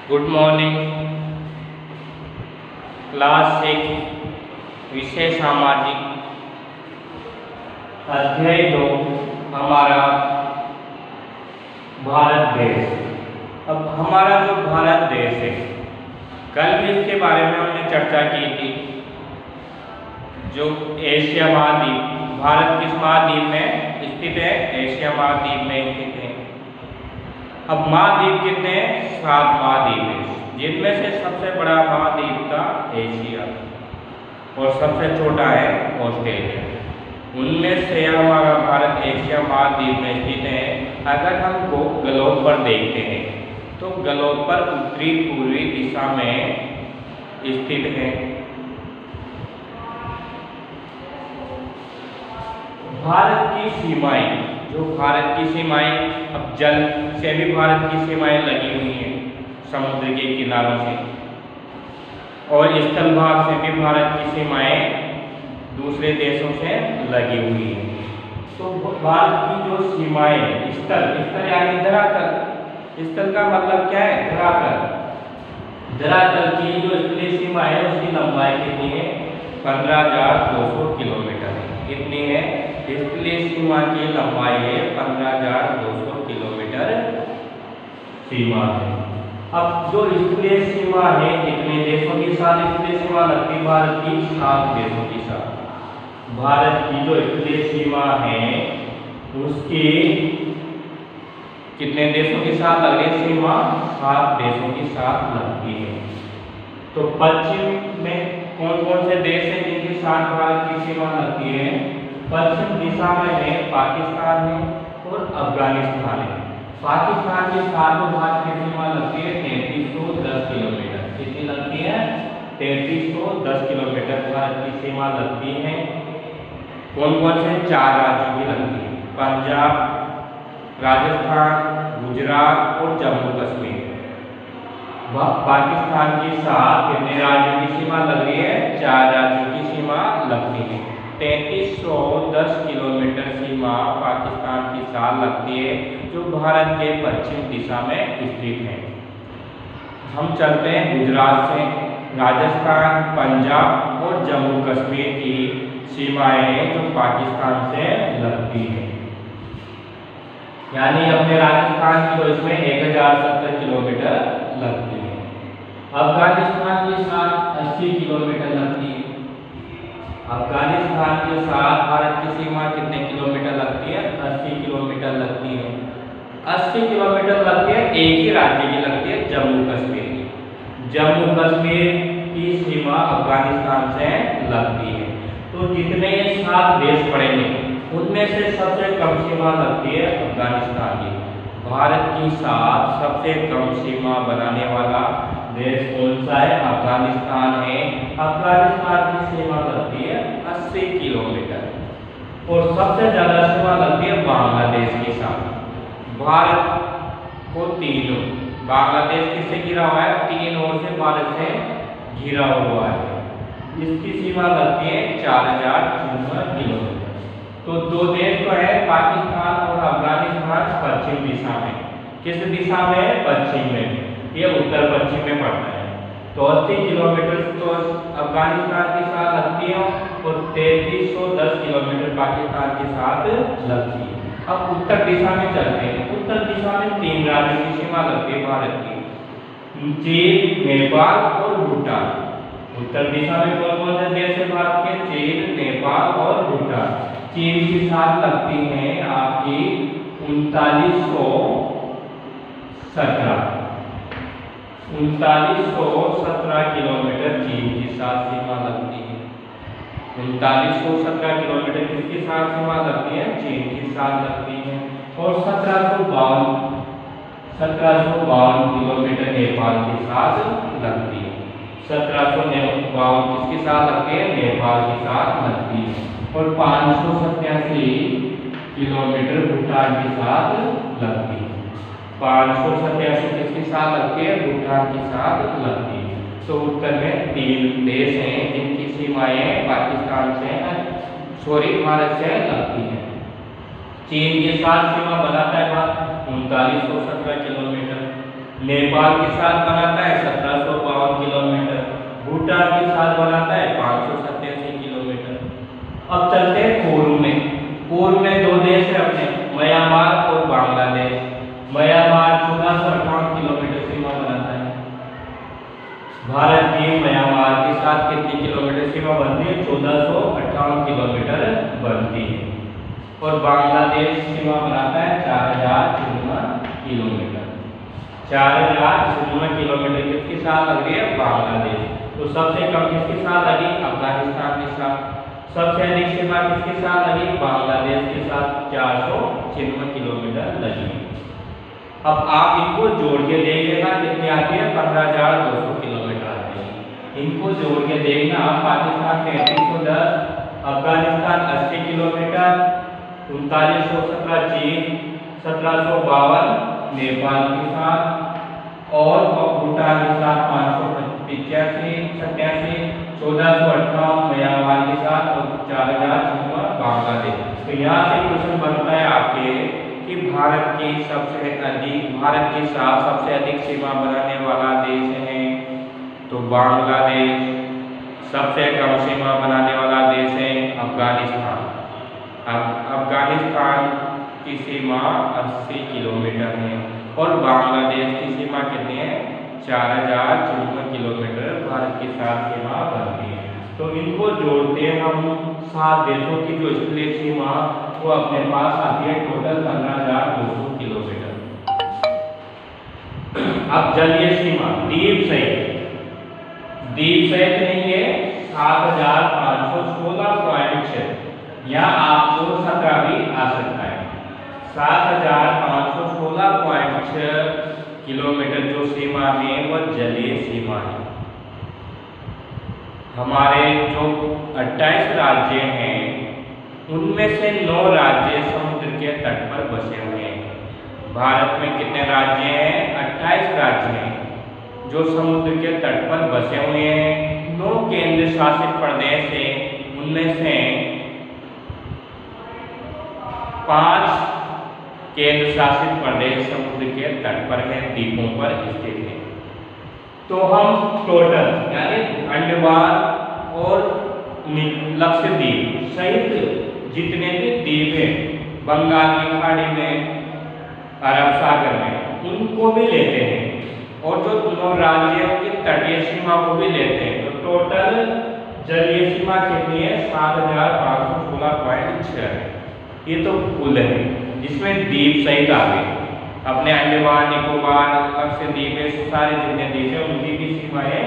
Good morning. Class 6 विषय सामाजिक अध्याय 2 हमारा भारत देश। अब हमारा जो भारत देश है, कल भी इसके बारे में हमने चर्चा की थी। जो एशिया महाद्वीप, भारत किस महाद्वीप में स्थित है? एशिया महाद्वीप में स्थित है। अब महाद्वीप कितने हैं? 7 महाद्वीप हैं, जिनमें से सबसे बड़ा महाद्वीप था एशिया और सबसे छोटा है ऑस्ट्रेलिया। उनमें से हमारा भारत एशिया महाद्वीप में स्थित है। अगर हमको ग्लोब पर देखते हैं तो ग्लोब पर उत्तरी पूर्वी दिशा में स्थित है। भारत की सीमाएं, जो भारत की सीमाएं, अब जल से भी भारत की सीमाएं लगी हुई हैं, समुद्र के किनारों से, और स्थल भाग से भी भारत की सीमाएं दूसरे देशों से लगी हुई हैं। तो भारत की जो सीमाएं, स्थल यानी धरातल, स्थल का मतलब क्या है? धरातल। धरातल की जो स्थलीय सीमा है उसकी लंबाई कितनी है? 15,200 किलोमीटर है। कितनी है? स्थलीय सीमा की लंबाई है 15,200 किलोमीटर सीमा है। अब जो स्थलीय सीमा है, कितने देशों के साथ स्थलीय सीमा लगती है? भारत की 7 देशों के साथ। भारत की जो स्थलीय सीमा है उसकी कितने देशों के साथ लग रही है सीमा? 7 देशों के साथ लगती है। तो पश्चिम में कौन कौन से देश हैं जिनके साथ भारत की सीमा लगती है? पश्चिम दिशा में है पाकिस्तान है और अफगानिस्तान है। पाकिस्तान के साथ भारत की सीमा लगती है 3310 किलोमीटर। कितनी लगती है? 3310 किलोमीटर भारत की सीमा लगती है। कौन कौन से? 4 राज्यों की लगती है, पंजाब, राजस्थान, गुजरात और जम्मू कश्मीर। पाकिस्तान के साथ कितने राज्यों की सीमा लग रही है? 4 राज्यों की सीमा लगती है। 3310 किलोमीटर सीमा पाकिस्तान के साथ लगती है, जो भारत के पश्चिम दिशा में स्थित है। हम चलते हैं गुजरात से। राजस्थान, पंजाब और जम्मू कश्मीर की सीमाएं जो पाकिस्तान से लगती है, यानी अपने राजस्थान की तो इसमें 1070 किलोमीटर लगती है। अफगानिस्तान के साथ 80 किलोमीटर लगती है। अफगानिस्तान के साथ भारत की सीमा कितने किलोमीटर लगती है? 80 किलोमीटर लगती है। 80 किलोमीटर लगती है, एक ही राज्य की लगती है, जम्मू कश्मीर की। जम्मू कश्मीर की सीमा अफगानिस्तान से लगती है। तो जितने 7 देश पड़ेंगे उनमें से सबसे कम सीमा लगती है अफगानिस्तान की। भारत की साथ सबसे कम सीमा बनाने वाला देश कौन सा है? अफगानिस्तान है। अफगानिस्तान की सीमा लगती है 80 किलोमीटर और सबसे ज्यादा सीमा लगती है बांग्लादेश के साथ। भारत को तीनों, बांग्लादेश किससे घिरा हुआ है? 3 ओर से भारत से घिरा हुआ है। इसकी सीमा लगती है 4054 किलोमीटर। तो 2 देश तो है पाकिस्तान और अफगानिस्तान पश्चिम दिशा में। किस दिशा में? पश्चिम में। ये उत्तर पश्चिम में पड़ता है। तो 80 किलोमीटर तो अफगानिस्तान के साथ लगती है और 3310 किलोमीटर पाकिस्तान के साथ लगती है। अब उत्तर दिशा में चलते हैं। उत्तर दिशा में 3 राज्यों की सीमा लगती है भारत की, चीन, नेपाल और भूटान। उत्तर दिशा में कौन कौन से देश है भारत के? चीन, नेपाल और भूटान। चीन के साथ लगती है आपकी 3917 किलोमीटर चीन के साथ सीमा लगती है। 3917 किलोमीटर किसके साथ सीमा लगती है? चीन के साथ लगती है। और 1752 किलोमीटर नेपाल के साथ लगती है। 1752 किसके साथ लगती है? नेपाल के साथ लगती है। और 587 किलोमीटर भूटान के साथ लगती है। 587 किसके साथ लगती है? भूटान के साथ लगती है। तो उत्तर में 3 देश हैं जिनकी सीमाएं पाकिस्तान से, भारत से लगती है। चीन के साथ सीमा बनाता है 3917 किलोमीटर, नेपाल के साथ बनाता है 1752 किलोमीटर, भूटान के साथ बनाता है 587 किलोमीटर। अब चलते हैं कोरू में। कोरू में दो देश है अपने, म्यांमार और बांग्लादेश। म्यांमार 1458 किलोमीटर सीमा बनाता है। भारत की म्यांमार के साथ कितनी किलोमीटर सीमा बनती है? 1458 किलोमीटर बनती है। और बांग्लादेश सीमा बनाता है 4054 किलोमीटर। 4054 किलोमीटर किसके साथ लग रही है? बांग्लादेश। तो सबसे कम किसके साथ लगी? अफगानिस्तान के साथ। सबसे अधिक सीमा किसके साथ लगी? बांग्लादेश के साथ 496 किलोमीटर लगी। अब आप इनको जोड़ के देख लेना कितनी आती है? 15,200 किलोमीटर आती है। इनको जोड़ के देखना, पाकिस्तान 3310, अफगानिस्तान 80 किलोमीटर, 3917 चीन, 1752 नेपाल के साथ और भूटान के साथ 585 87, 1458 म्यांमार के साथ और 4056 बांग्लादेश। तो यहाँ से क्वेश्चन बनता है आपके कि भारत के साथ सबसे अधिक सीमा बनाने वाला देश है तो बांग्लादेश। सबसे कम सीमा बनाने वाला देश है अफगानिस्तान। अफगानिस्तान की सीमा 80 किलोमीटर है और बांग्लादेश की सीमा कितनी है? 4054 किलोमीटर भारत के साथ सीमा बनती है। तो इनको जोड़ते हैं हम, 7 देशों की जो स्थलीय सीमा वो अपने पास आती है टोटल 15,200 किलोमीटर। अब जलीय सीमा द्वीप सहित नहीं है 7,516.6, या आपको 17 भी आ सकता है। 7,516.6 किलोमीटर जो सीमा है वह जलीय सीमा है। हमारे जो 28 राज्य हैं उनमें से 9 राज्य समुद्र के तट पर बसे हुए हैं। भारत में कितने राज्य हैं? 28 राज्य हैं जो समुद्र के तट पर बसे हुए हैं। 9 केंद्र शासित प्रदेश हैं, उनमें से 5 केंद्र शासित प्रदेश समुद्र के तट पर हैं, द्वीपों पर स्थित हैं। तो हम टोटल यानी अंडमान और लक्षद्वीप सहित जितने भी द्वीप हैं बंगाल की खाड़ी में, अरब सागर में, उनको भी लेते हैं और जो 9 राज्यों की तटीय सीमा को भी लेते हैं। तो टोटल जलीय सीमा कितनी है? 7,516.6 है। ये तो कुल है, जिसमें द्वीप सहित आ गए अपने अंडमान निकोबार लक्षद्वीप सारे जितने द्वीप हैं उनकी भी सीमाएं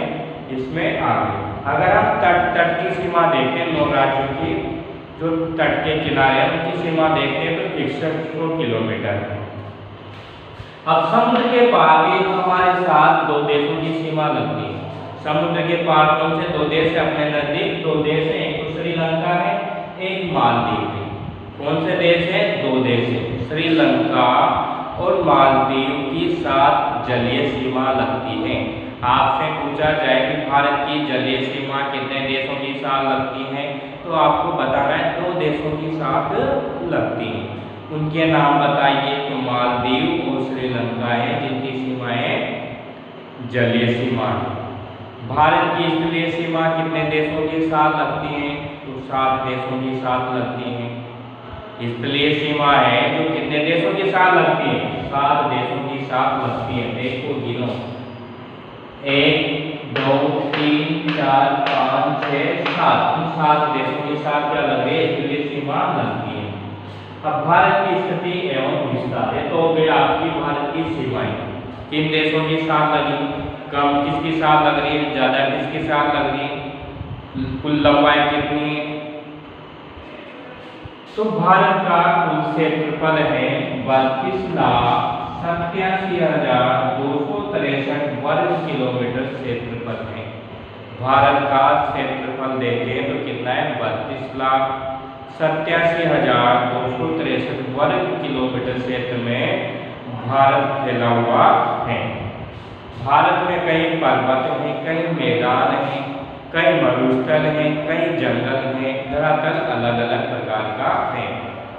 इसमें आ गई। अगर हम तट की सीमा देखते हैं 9 राज्यों की, जो तट के किनारे हैं उनकी सीमा देखते हैं तो 6100 किलोमीटर है। अब समुद्र के पार भी हमारे साथ 2 देशों की सीमा लगती है। समुद्र के पार कौन से 2 देश है? अपने नजदीक 2 देश है, एक तो श्रीलंका है, एक मालदीव है। कौन से देश है? 2 देश है, श्रीलंका और मालदीव की साथ जलीय सीमा लगती है। आपसे पूछा जाए कि भारत की जलीय सीमा कितने देशों के साथ लगती है तो आपको बताना है 2 देशों के साथ लगती है। उनके नाम बताइए। तो मालदीव और श्रीलंका है जिनकी सीमाएं जलीय सीमा है। भारत की स्थलीय सीमा कितने देशों के साथ लगती है? तो 7 देशों के साथ लगती है। स्थलीय सीमा है जो कितने देशों के साथ लगती है? 7 देशों के साथ लगती है। देखो गिनो, 1 2 3 4 5 6 7, इन 7 देशों के साथ क्या लग रही है? स्थलीय सीमा लगती है। अब भारत की स्थिति एवं विस्तार, ये तो हो गया आपकी भारत की सीमाएं। किन देशों के साथ लगी? कम किसके साथ लग रही है? ज्यादा किसके साथ लग रही है? कुल लंबाई कितनी है? तो भारत का कुल क्षेत्रफल है 32,87,263 वर्ग किलोमीटर क्षेत्रफल है। भारत का क्षेत्रफल देखें तो कितना है? 32,87,263 वर्ग किलोमीटर क्षेत्र में भारत फैला हुआ है। भारत में कई पर्वत हैं, कई मैदान हैं, कई मरुस्थल हैं, कई जंगल हैं, धरातल अलग अलग प्रकार का है।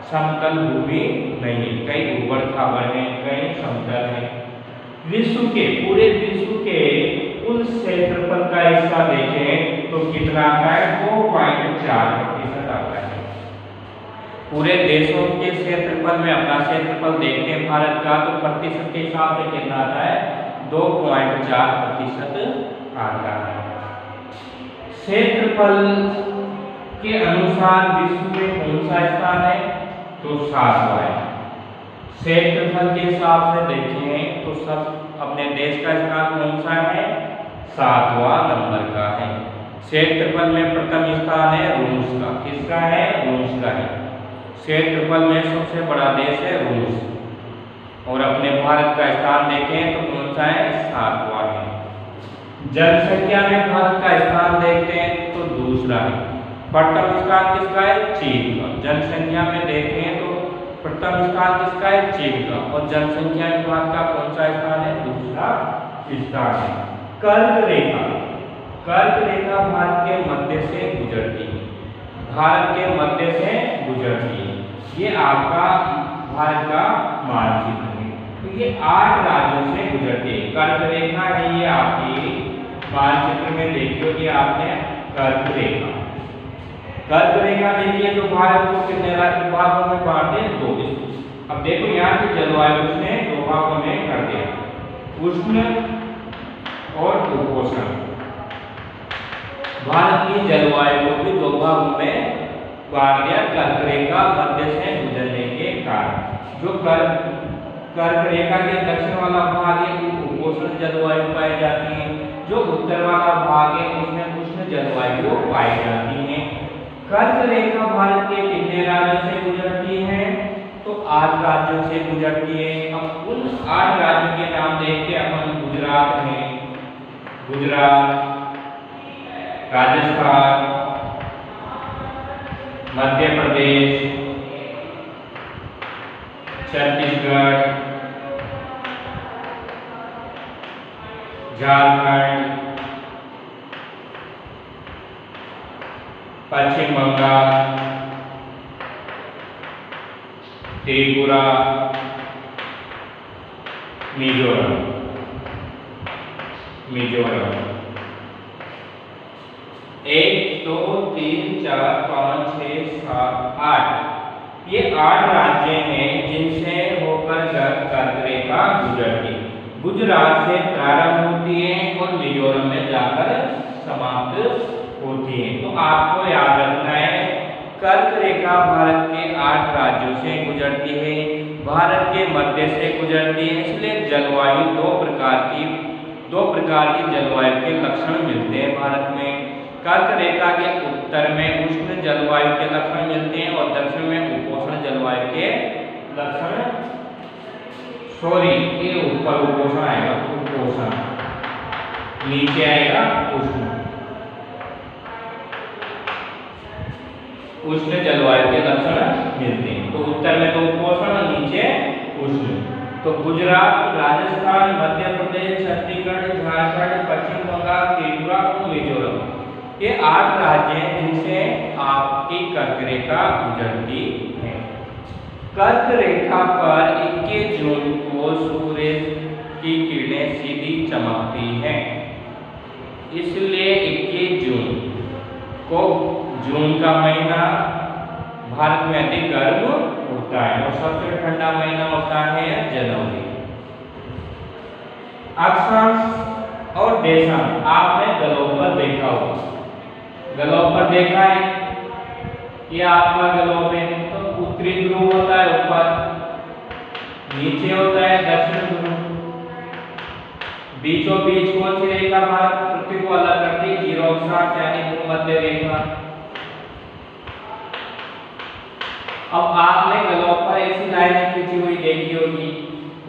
समतल भूमि नहीं, कई ऊबड़ खाबड़ हैं, कई समतल हैं। पूरे विश्व के कुल क्षेत्रफल का हिस्सा देखें तो कितना आता है? 2.4% आता है। पूरे देशों के क्षेत्रफल में अपना क्षेत्रफल देखते हैं भारत का, तो प्रतिशत के हिसाब से कितना आता है? 2.4% आता है। क्षेत्रफल के अनुसार विश्व में कौन सा स्थान है? तो 7वां है। क्षेत्रफल के हिसाब से देखें तो सब अपने देश का स्थान कौन सा है? 7वां नंबर का है। क्षेत्रफल में प्रथम स्थान है रूस का। किसका है? रूस का है। क्षेत्रफल में सबसे बड़ा देश है रूस। और अपने भारत का स्थान देखें तो कौन सा है? 7वां है। जनसंख्या में भारत का स्थान देखते हैं तो दूसरा है। प्रथम स्थान किसका है? चीन का। जनसंख्या में देखें तो प्रथम स्थान किसका है? चीन का। और जनसंख्या में भारत का कौन सा स्थान है? दूसरा स्थान है। कर्क रेखा भारत के मध्य से गुजरती है। भारत के मध्य से गुजरती है। ये आपका भारत का मानचित्र है। तो ये 8 राज्यों से गुजरती है। कर्क रेखा है ये आपकी मानचित्र में देखिए आपने कर्क रेखा देखिए तो भारत को कितने भागों में बांटे? 2। अब देखो यहाँ की जलवायु उसने 2 भागों में कर दिया, उष्ण और उपोष्ण। भारत की जलवायु को भी 2 भागों में बांट दिया कर्क रेखा मध्य से गुजरने के कारण। जो कर्क रेखा के दक्षिण वाला भाग है उपोष्ण जलवायु पाई जाती है। जो उत्तर वाला भाग है उसमें उष्ण जलवायु पाई जाती है। कर्क रेखा भारत के कितने राज्यों से गुजरती है? तो 8 राज्यों से गुजरती है। अब उन 8 राज्यों के नाम देखते हैं अपन। गुजरात है, राजस्थान, मध्य प्रदेश, छत्तीसगढ़, झारखंड, पश्चिम बंगाल, त्रिपुरा, मिजोरम। 1 2 3 4 5 6 7 8 ये 8 राज्य हैं जिनसे होकर कर्क रेखा गुजरती है। गुजरात से प्रारंभ होती है और मिजोरम में जाकर समाप्त होती है। तो आपको याद रखना है कर्क रेखा भारत के 8 राज्यों से गुजरती है, भारत के मध्य से गुजरती है। इसलिए जलवायु दो प्रकार की जलवायु के लक्षण मिलते हैं भारत में। कर्क रेखा के उत्तर में उष्ण जलवायु के लक्षण मिलते हैं और दक्षिण में उपोष्ण जलवायु के लक्षण। ये ऊपर उपोष्ण आएगा, उपोष्ण नीचे आएगा उष्ण जलवायु के लक्षण मिलते हैं। तो उत्तर में तो उपोष्ण और नीचे उष्ण। तो गुजरात, राजस्थान, मध्य प्रदेश, छत्तीसगढ़, झारखंड, पश्चिम बंगाल, त्रिपुरा और मिजोरम ये 8 राज्य हैं जिनसे आपकी कर्क रेखा गुजरती है। कर्क रेखा पर 21 जून को सूर्य की किरणें सीधी चमकती हैं। इसलिए 21 जून को, जून का महीना भारत में अधिक गर्म होता है और सबसे ठंडा महीना होता है जनवरी। अक्षांश और देशांश आपने ग्लोब पर देखा होगा। ग्लोब पर देखा है, ये आपका ग्लोब है। तो उत्तरी ध्रुव होता है ऊपर, नीचे होता है दक्षिण ध्रुव। बीचों बीच कौन सी रेखा भारत पृथ्वी को अलग करती है? 0 अक्षांश यानी भूमध्य रेखा। अब आपने ग्लोब पर ऐसी लाइनें खींची हुई देखी होगी,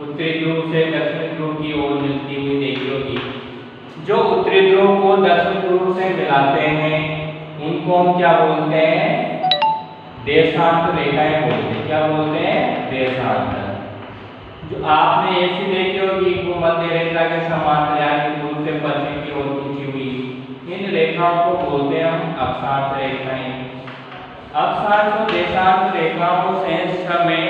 उत्तरी ध्रुव से दक्षिण ध्रुव की ओर मिलती हुई देखी होगी। जो उत्तरी ध्रुव को दक्षिण ध्रुव से मिलाते हैं उनको हम क्या बोलते हैं? देशांतर रेखाएं बोलते हैं। क्या बोलते हैं? देशांतर। जो आपने ऐसी देखी होगी भूमध्य रेखा के समांतर यानी पूर्व से पश्चिम की ओर खींची हुई, इन रेखाओं को बोलते हैं हम अक्षांश रेखाएं। अक्षांश और देशांतर रेखाओं से समय,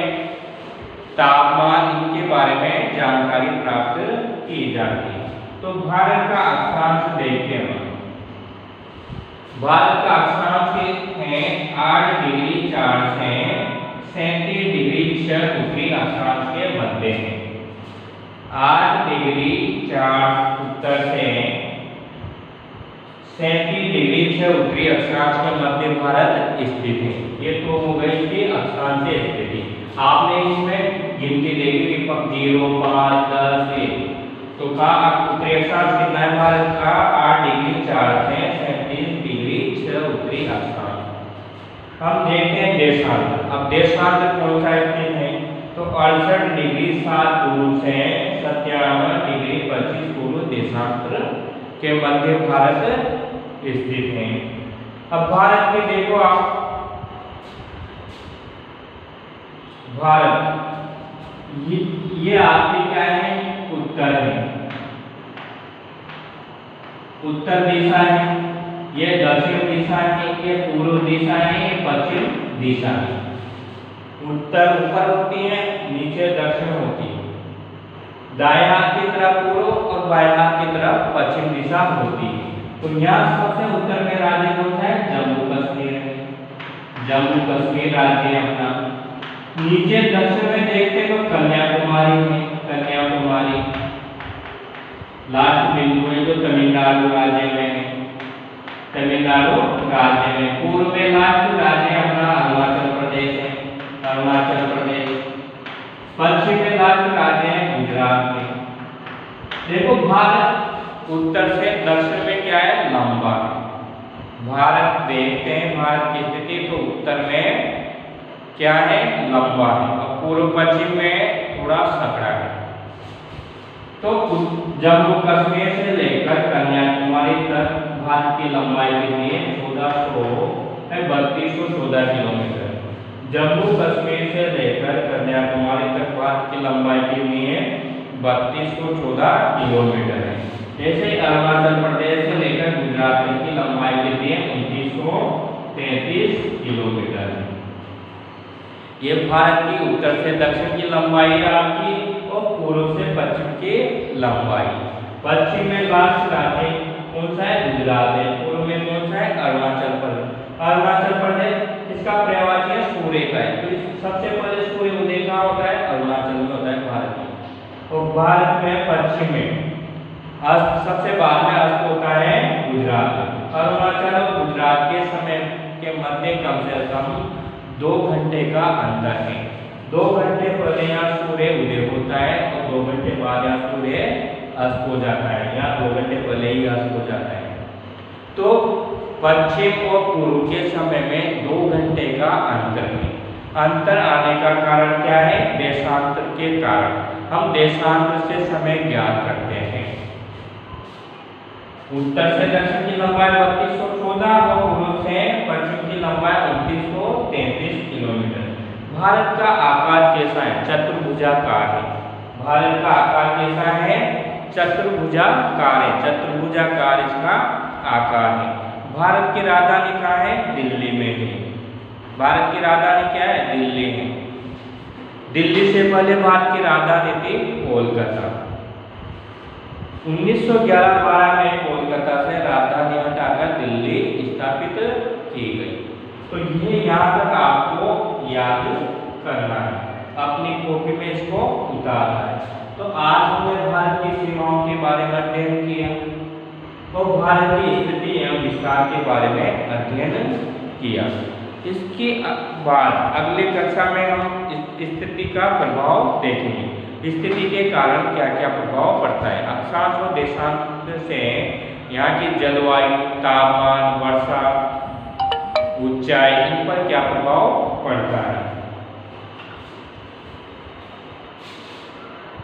तापमान इनके बारे में जानकारी प्राप्त की जाती है। तो भारत का अक्षांश देखते हैं। भारत का अक्षांश है 8 डिग्री 4 से 37 डिग्री 6 उत्तरी अक्षांश के मध्य है। 8 डिग्री 4 उत्तर से 37 डिग्री 6 उत्तरी अक्षांश के मध्य भारत स्थित है। ये तो हो गई इसकी अक्षांशीय स्थिति। आपने इसमें गिनती देखी 0, 5, 10 से तो का उत्तरी अक्षांश कितना है भारत का 8 डिग्री 4 से 37 डिग्री 6 उत्तरी अक्षांश। हम देखते हैं देशांतर। अब देशांतर कौन सा स्थित है तो 68 डिग्री 7 पूर्व से 97 डिग्री 25 पूर्व देशांतर के मध्य भारत स्थित है। अब भारत के देखो आप, भारत ये आपकी क्या है उत्तर है, उत्तर दिशा है, ये दक्षिण दिशा है, ये पूर्व दिशा है, ये पश्चिम दिशा है। उत्तर ऊपर होती है, नीचे दक्षिण होती है। दाएं हाथ की तरफ पूर्व और बाएं हाथ की तरफ पश्चिम दिशा होती है। तो यहाँ सबसे उत्तर में राज्य कौन सा है जम्मू कश्मीर है। जम्मू कश्मीर राज्य है अपना। नीचे दक्षिण में देखते तो कन्याकुमारी है, कन्याकुमारी लास्ट बिंदु है जो तमिलनाडु राज्य में है, तमिलनाडु राज्य में। पूर्व में लास्ट राज्य अपना अरुणाचल प्रदेश है, अरुणाचल प्रदेश। पश्चिम में लास्ट राज्य है गुजरात में। देखो भारत उत्तर से दक्षिण में क्या है लंबा है। भारत देखते हैं भारत की स्थिति तो उत्तर में क्या है लंबा है और पूर्व पश्चिम में थोड़ा सकड़ा है। तो जम्मू कश्मीर से लेकर कन्याकुमारी तक भारत की लंबाई कितनी है 3214 किलोमीटर। जम्मू कश्मीर से लेकर कन्याकुमारी तक भारत की लंबाई कितनी है 3214 किलोमीटर है। जैसे अरुणाचल प्रदेश से लेकर गुजरात तक की लंबाई कितनी है 2933 किलोमीटर है। ये भारत की उत्तर से दक्षिण की लंबाई है आपकी और पूर्व से पश्चिम की लंबाई। पश्चिम में लास्ट राज्य कौन सा है गुजरात है, पूर्व में कौन सा है अरुणाचल प्रदेश। अरुणाचल प्रदेश इसका पर्यायवाची है सूर्य का है। तो सबसे पहले सूर्य उदय कहाँ होता है अरुणाचल में होता है भारत में। और भारत में पश्चिम में अस्त सबसे बाद में अस्त होता है गुजरात। अरुणाचल और गुजरात के समय के मध्य कम से कम 2 घंटे का अंतर है। 2 घंटे पहले यहाँ सूर्य उदय होता है और 2 घंटे बाद यहाँ सूर्य अस्त हो जाता है। यहाँ 2 घंटे पहले ही अस्त हो जाता है। तो पश्चिम और पूर्व के समय में 2 घंटे का अंतर है। अंतर आने का कारण क्या है देशांतर के कारण। हम देशांतर से समय ज्ञात करते हैं। उत्तर से दक्षिण की लंबाई 3214 और पूर्व से पश्चिम की लंबाई 2933 किलोमीटर। भारत का आकार कैसा है चतुर्भुजाकार है। भारत का आकार कैसा है चतुर्भुजाकार है। चतुर्भुजाकार इसका आकार है। भारत की राजधानी कहाँ है दिल्ली में है। भारत की राजधानी क्या है दिल्ली है। दिल्ली से पहले भारत की राजधानी थी कोलकाता। 1911-12 में कोलकाता से राजधानी हटाकर दिल्ली स्थापित की गई। तो ये यहाँ तक आपको याद करना है, अपनी कॉपी में इसको उतारना है। तो आज हमने भारत की सीमाओं के बारे में अध्ययन किया तो भारत की स्थिति एवं विस्तार के बारे में अध्ययन किया। इसके बाद अगले कक्षा में हम स्थिति का प्रभाव देखेंगे। स्थिति के कारण क्या क्या प्रभाव पड़ता है। अक्षांश और देशांतर से यहाँ की जलवायु तापमान वर्षा ऊंचाई इन पर क्या प्रभाव पड़ता है।